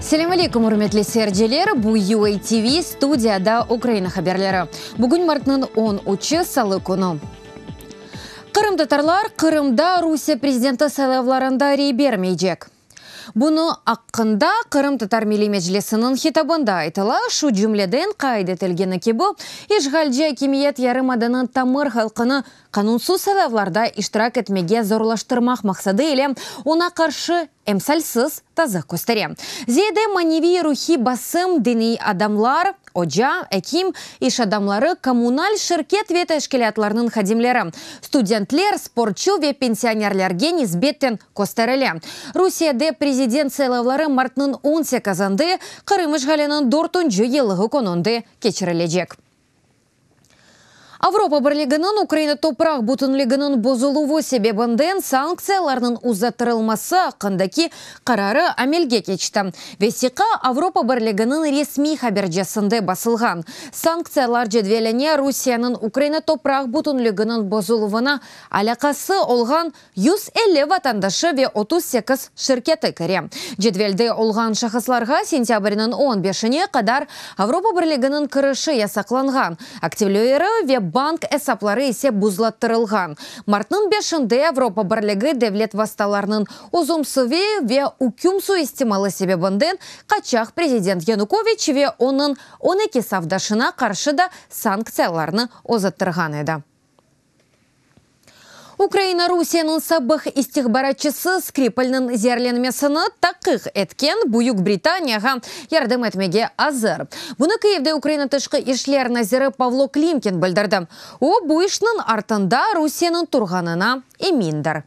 Селем алейкум, урметли серджелер, бу UATV студияда Украина хаберлері. Бүгін мартның 13 салы күні. Қырым татарлар Қырымда Русия президенті сайлауларында рей бермейдек. Бұны аққында Қырым татар милли мәжілісінің хитабында айтыла, шу жүмледен қайдетілгені кебі, ешғалжы кемиет ярымаданын тамыр халқыны қанунсыз сайлауларда иштирак етмеге зорлаштырмақ мақсады еле, она қаршы эмсалсыз таза көстере. Зейде маневи рухи басым дини адамлар, Оджа, Эким, иш адамлары коммуналь ширкет ве тәшкилатларының хадимлері. Студентлер, спортчу ве пенсионерлерге низбеттен көстереле. Русияде президент сайлаулары мартның 18-інде Қырым ишғаленің 4-ші елығы конунды кечірілежек. Авропа бірлігінің Украина топрақ бүтінлігінің бозылуы себебінден санкцияларының ұзаттырылмасы ақындаки қарары амелге кечті. Весиқа Авропа бірлігінің ресми хаберджесінде басылған. Санкциялар жедвеліне Русияның Украина топрақ бүтінлігінің бозылуына алақасы олған 150 ватандашы ве 38 шirketi кіре. Жедвелде олған шақысларға сентябрінің 15-не қадар Авропа бірлігінің кіріші ясақланған. Активлері ве банк эсаплары есе бұзлаттырылған. Мартның 5-інде Европа бірлігі девлет васталарының озумсыве ве укюмсу истималы себебінден қачақ президент Янукович ве оның 12 савдашына қаршы да санкцияларны озаттырған еді. Украина Русияның сабық истихбаратчысы Скрипальның зерленмесіні тақық еткен Бүйік Британияға ярдым етмеге азыр. Бұны Киевде Украина тышқы ишлер назиры Павло Климкин білдірді. О бұйшның артында Русияның тұрғанына еминдір.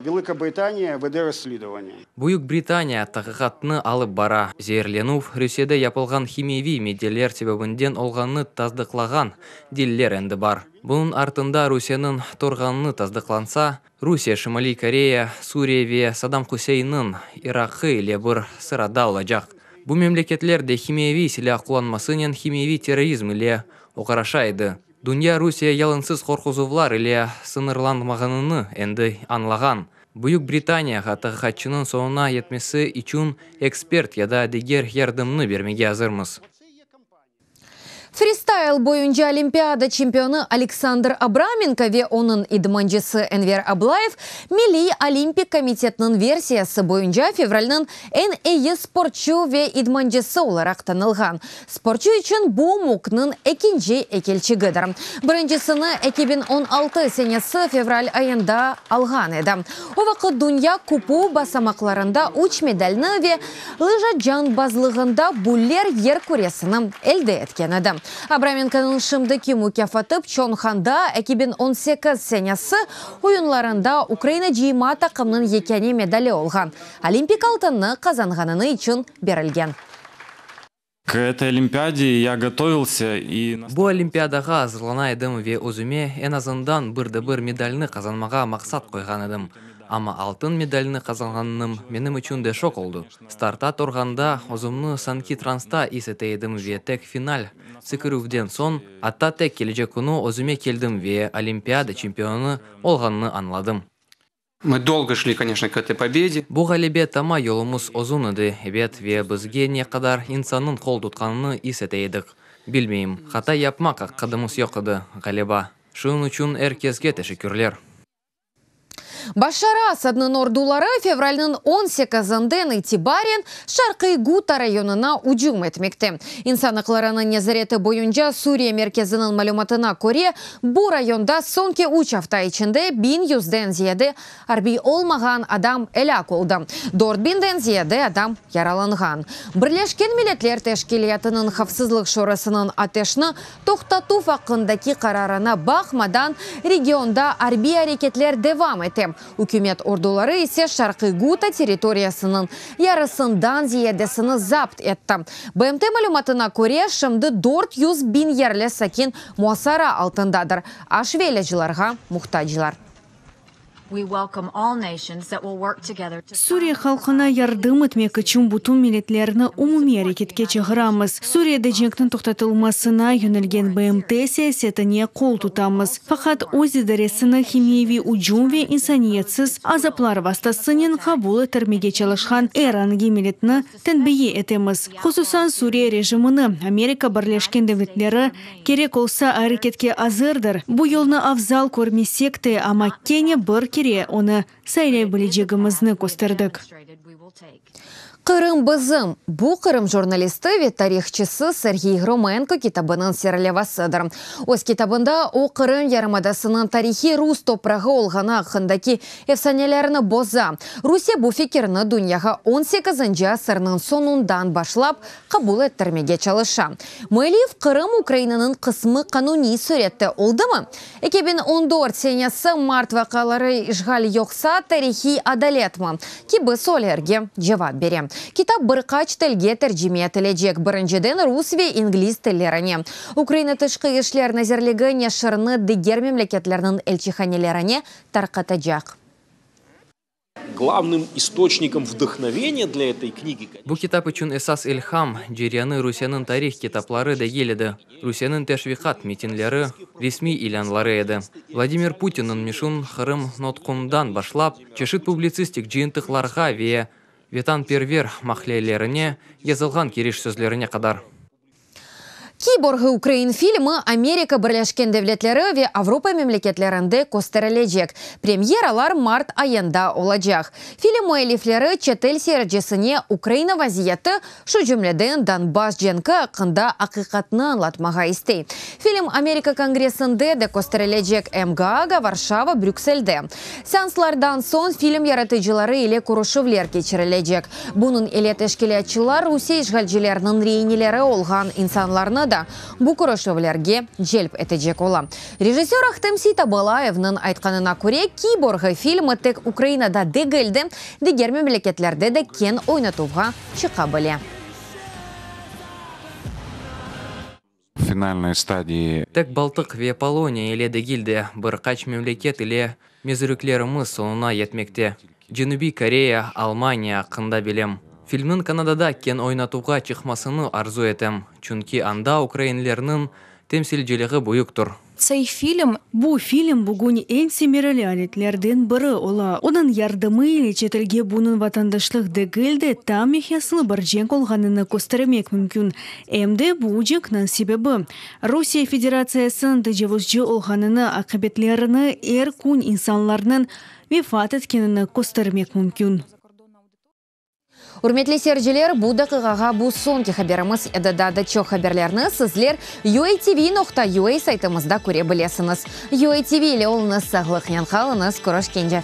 Великобритания веде розслідування. Бүйік Британия тақиқатны алып бара. Зерленув Русияда япылған химиеви медиалер себебінден олғанны таздықлаған диллер әнді бар. Бұның артында Русияның тұрғанны таздықланса, Русия, Шимали Корея, Сурия ве Саддам Хусейнның Ирақы иле бір сырада олажақ. Бұл мемлекетлерде химиеви силах құланмасынен химиеви терроризм иле оқарашайды. Дүния Русия ялынсыз қорқызувлар иле сынырланмағыныны әнді анлаған. Бүйік Британияға тағықатшының соңына етмесі üçün эксперт яда дегер ярдымны бермеге азырмыз. Фристайл бойынша Олимпиада чемпионы Александр Абраменко ве оның идманчысы Энвер Аблаев Милли Олимпик комитетінің версиясы бойынша февральның ән әйі спортчу ве идманчысы оларақ танылған. Спортчу үшін бұл мұқның әкенже әкелчігідір. Біріншісіні 2016 сенесі февраль айында алған еді. О вақыт дүния купу басамақларында 3 медальны ве лыжа жан базлығында бұллер ер көресінің әлді еткен еді. Абраменканың шымдыки мүкафатып Чонханда 2018 сенесі ойынларында Украина жиыма тақымның екені медалі олған. Олимпик алтынны қазанғаныны үшін берілген. К этой Олимпиаде я готовился и... Бұл Олимпиадаға азырлана едім ве өзіме en azından бір медальны қазанмаға мақсат қойған едім. Ама алтын медальны қазанғаным менім үшін де шок олды. Старта тұрғанда өзімні санки транста исете едім ве тек финаль сікірувден сон, атта тек кележек күні өзіме келдім ве Олимпиада чемпионы олғанны анладым. Мы долго шли, конечно, к этой победе. Бұл ғалебе тама еліміз озун еді, бет ве бізге не қадар инсанның қол тұтқанны исете едік. Білмейм, қата япмақ қадымыз yok еді, ғалеба. Шын үшін әркезге тәшекүрлер. Башар Асадның ордулары февральның 18-нден итибарен Шарқи Гута районына уджум етмекті. Инсанықларының незареті бойынша Сурия мерkezінің малюматына көре, бұл районда сонке 3 hafta içinde 1100-ден зияде арби олмаған адам әләк олды. 4000-ден зияде адам яраланған. Бірлешкен Миллетлер Тәшкилиятының хавсызлық шорасының атешні тоқтату фақындаки қарарына бақмадан регионда арби әрекетлер девам еті. Үкімет ордулары есе Шарқи Гута территориясының ярысындан зиедесіні запт етті. БМТ малюматына көре шымды 400.000 ерлі сәкен муасара алтындадыр. Ашвележіларға мұқтажылар. Сурия халқына ярдым etmek için bütün milletlerini umumi hareketке çağıramız. Suriyada jengnin toxtatılmasına yönelgen BMT siyasetine kol tutamız. Fakat öz idaresini himiyevi ucum ve insaniyetsiz azaplar vastasının kabul ettirmege çalışan Iran'gi milletini tenbiye etemiz. Hususan Suriye rejimini Amerika Birleşken Devletleri gerek olsa hareketke hazırdır. Bu yolunu afzal görmesek de ama kene bir kere onu saylayabileceğimizni gösterdik. Kırım bizim. Bu Kırım jurnalisti ve tarihçisi Sergey Gromenko kitabının serlevasıdır. Öz kitabında o Kırım Yarımadasının tarihi Rus toprağı olğanı hakkındaki efsanelerini boza. Rusya bu fikrini dünyaga 18. asırının sonundan başlap kabul ettirmege çalışa. Muelif Kırım Ukrayna'nın kısmı kanuni surette oldu mu? 2014 senesi Mart vakaları işgal yoksa tarihi adalet mi? Ki bu sorularga cevap berem. Kitap birkaç tilge tercüme etilecek. Birinciden Rus ve İngiliz tillerine. Ukrayna Tışkı İşler Nazirligi neşrini diğer memleketlerinin elçihanelerine tarqatacak. Главным источником вдохновения для этой книги... Bu kitap için esas ilham Ceryanı Rusya'nın tarih kitapları değildi. Rusya'nın teşvikat mitinleri, resmi ilanları edi. Vladimir Putin'in mişun Kırım notkundan başlap, çeşit publisistik jiyintıklarga ve vatanperver mahlelerine yazılgan kiriş sözlerine kadar. Kiborgi Ukrayn filmi Amerika Birleşken Devletleri ve Avrupa memleketlerinde gösterilecek. Premyeralar Mart ayında olacak. Film muellifleri chet el seyircisine Ukrayna vaziyeti, şu cümleden Donbas jengi hakkında hakikatini anlatmaga istey. Film Amerika Kongresinde de gösterilecek hem Gaaga, Varşava, Brüksel'de. Seanslardan son film yaratıcıları ile görüşmeler geçirilecek. Bunun ile teşkilatçılar Rusya işgalcilerinin reynileri olgan insanlarını da bu görüşmelerge celp edecek ola. Rejissör Ahtem Sitabalayev'nin aytkanına göre Kiborgi filmi tek Ukrayna'da değildi, diğer memleketlerde de ken oynatuğa çıkabili. Финальной стадии Tek Baltık ve Polonya ile değildi. Birkaç memleket ile mezürüklerimiz sonuna yetmekte. Janubi Koreya, Almanya hakkında bilim. Filmin Kanada'da ken oynatuğa çıkmasını arzu etem. Çünkü anda Ukraynalıların temsilciliği büyüktür. Bu film bugün en semireli aletlerden biri ola. Onun yardımı ile çetelge bunun vatandaşlık değil de tam mihyaslı bir cenk olganını göstermek mümkün. Hem de bu cenknin sebebi Rusya Federasyasının tecavüzcü olganını, akıbetlerini erkun insanlarının vefat etkenini göstermek mümkün. Hürmetli seyirciler, bu dakikaga bu sonki haberimiz edi. Daha çok haberlerini sizler UATV.ua saytımızda görebilirsiniz. UATV ile olunuz sağlık yanqalınız. Görüşkence.